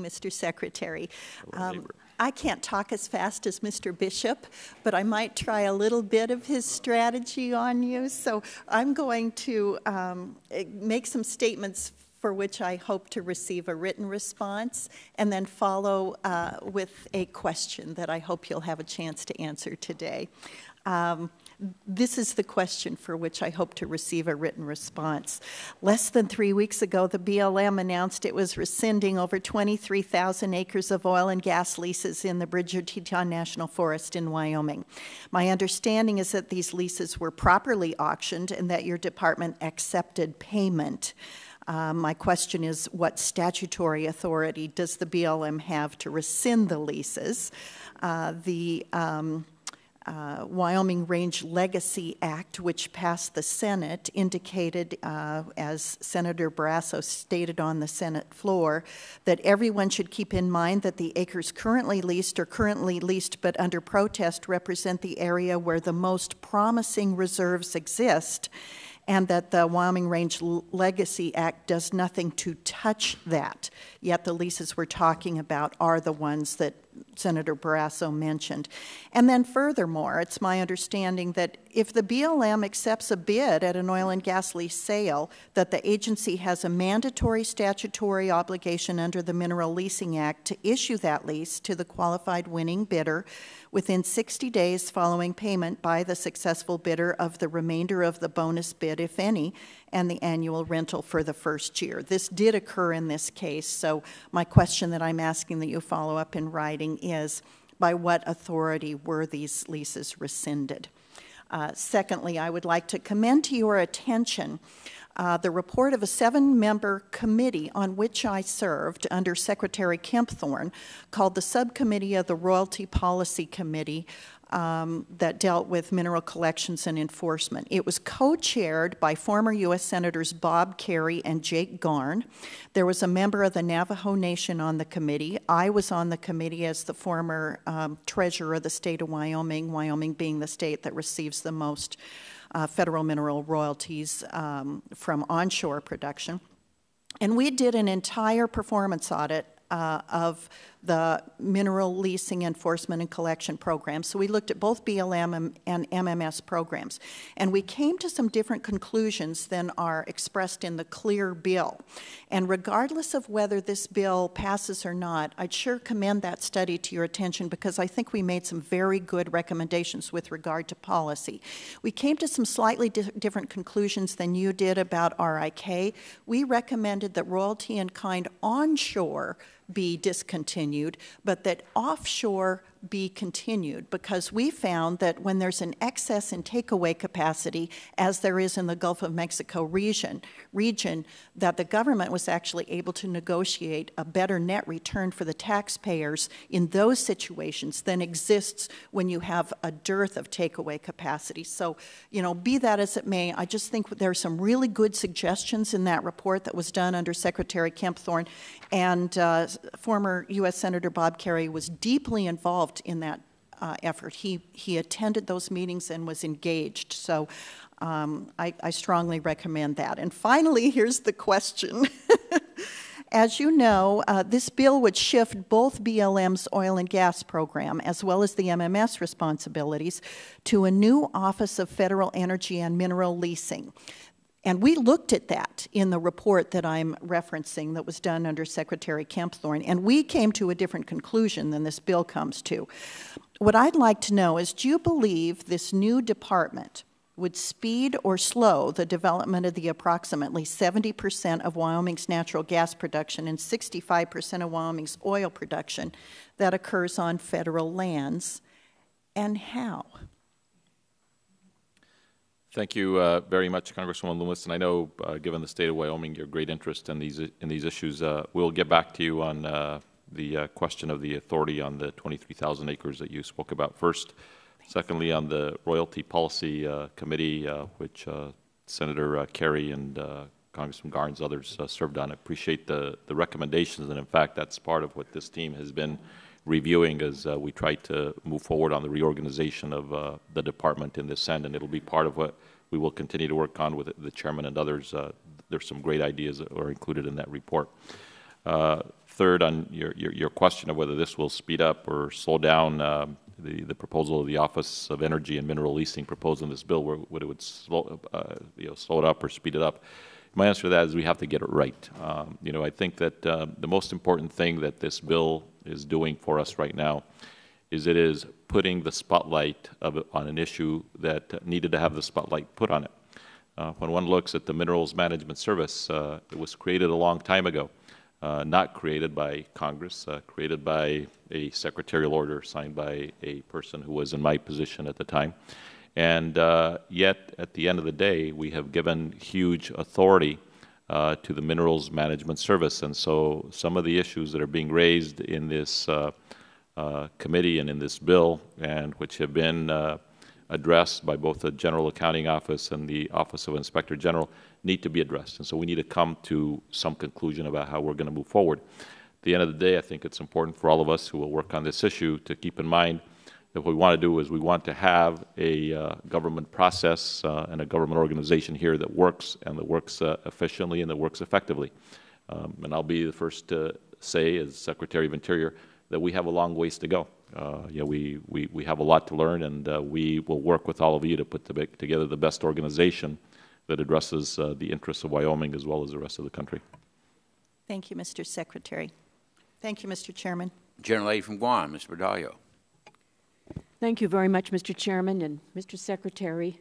Mr. Secretary. I can't talk as fast as Mr. Bishop, but I might try a little bit of his strategy on you. So I'm going to make some statements for which I hope to receive a written response, and then follow with a question that I hope you'll have a chance to answer today. This is the question for which I hope to receive a written response. Less than 3 weeks ago, the BLM announced it was rescinding over 23,000 acres of oil and gas leases in the Bridger-Teton National Forest in Wyoming. My understanding is that these leases were properly auctioned and that your department accepted payment. My question is, what statutory authority does the BLM have to rescind the leases? Wyoming Range Legacy Act, which passed the Senate, indicated, as Senator Barrasso stated on the Senate floor, that everyone should keep in mind that the acres currently leased or currently leased but under protest represent the area where the most promising reserves exist, and that the Wyoming Range Legacy Act does nothing to touch that. Yet the leases we're talking about are the ones that Senator Barrasso mentioned. And then furthermore, it's my understanding that if the BLM accepts a bid at an oil and gas lease sale, that the agency has a mandatory statutory obligation under the Mineral Leasing Act to issue that lease to the qualified winning bidder within 60 days following payment by the successful bidder of the remainder of the bonus bid, if any, and the annual rental for the first year. This did occur in this case, so my question that I'm asking that you follow up in writing is, by what authority were these leases rescinded? Secondly, I would like to commend to your attention the report of a 7-member committee on which I served under Secretary Kempthorne, called the Subcommittee of the Royalty Policy Committee, that dealt with mineral collections and enforcement. It was co-chaired by former U.S. Senators Bob Kerrey and Jake Garn. There was a member of the Navajo Nation on the committee. I was on the committee as the former treasurer of the state of Wyoming, Wyoming being the state that receives the most federal mineral royalties from onshore production. And we did an entire performance audit of the mineral leasing enforcement and collection program. So we looked at both BLM and MMS programs. And we came to some different conclusions than are expressed in the clear bill. And regardless of whether this bill passes or not, I'd sure commend that study to your attention, because I think we made some very good recommendations with regard to policy. We came to some slightly different conclusions than you did about RIK. We recommended that royalty in kind onshore be discontinued, but that offshore be continued, because we found that when there's an excess in takeaway capacity, as there is in the Gulf of Mexico region, that the government was actually able to negotiate a better net return for the taxpayers in those situations than exists when you have a dearth of takeaway capacity. So, you know, be that as it may, I just think there are some really good suggestions in that report that was done under Secretary Kempthorne, and former U.S. Senator Bob Kerrey was deeply involved in that effort. He attended those meetings and was engaged. So I strongly recommend that. And finally, here's the question. As you know, this bill would shift both BLM's oil and gas program, as well as the MMS responsibilities, to a new Office of Federal Energy and Mineral Leasing. And we looked at that in the report that I'm referencing that was done under Secretary Kempthorne, and we came to a different conclusion than this bill comes to. What I'd like to know is, do you believe this new department would speed or slow the development of the approximately 70% of Wyoming's natural gas production and 65% of Wyoming's oil production that occurs on federal lands, and how? Thank you very much, Congresswoman Lummis. And I know, given the state of Wyoming, your great interest in these issues, we'll get back to you on the question of the authority on the 23,000 acres that you spoke about first. Secondly, on the Royalty Policy Committee, which Senator Kerrey and Congressman Garns, others served on. I appreciate the recommendations, and in fact, that's part of what this team has been reviewing as we try to move forward on the reorganization of the department in this end, and it'll be part of what we will continue to work on with the chairman and others. There's some great ideas that are included in that report. third, on your question of whether this will speed up or slow down the proposal of the Office of Energy and Mineral Leasing proposed in this bill, whether it would slow it up or speed it up. My answer to that is we have to get it right. I think that the most important thing that this bill is doing for us right now is it is putting the spotlight on an issue that needed to have the spotlight put on it. When one looks at the Minerals Management Service, it was created a long time ago, not created by Congress, created by a secretarial order signed by a person who was in my position at the time. And yet, at the end of the day, we have given huge authority to the Minerals Management Service. And so some of the issues that are being raised in this committee and in this bill, and which have been addressed by both the General Accounting Office and the Office of Inspector General, need to be addressed. And so we need to come to some conclusion about how we're going to move forward. At the end of the day, I think it's important for all of us who will work on this issue to keep in mind that what we want to do is we want to have a government process and a government organization here that works, and that works efficiently and that works effectively. And I'll be the first to say, as Secretary of Interior, that we have a long ways to go. We have a lot to learn, and we will work with all of you to put together the best organization that addresses the interests of Wyoming as well as the rest of the country. Thank you, Mr. Secretary. Thank you, Mr. Chairman. Gentlelady from Guam, Ms. Berdallo. Thank you very much, Mr. Chairman and Mr. Secretary.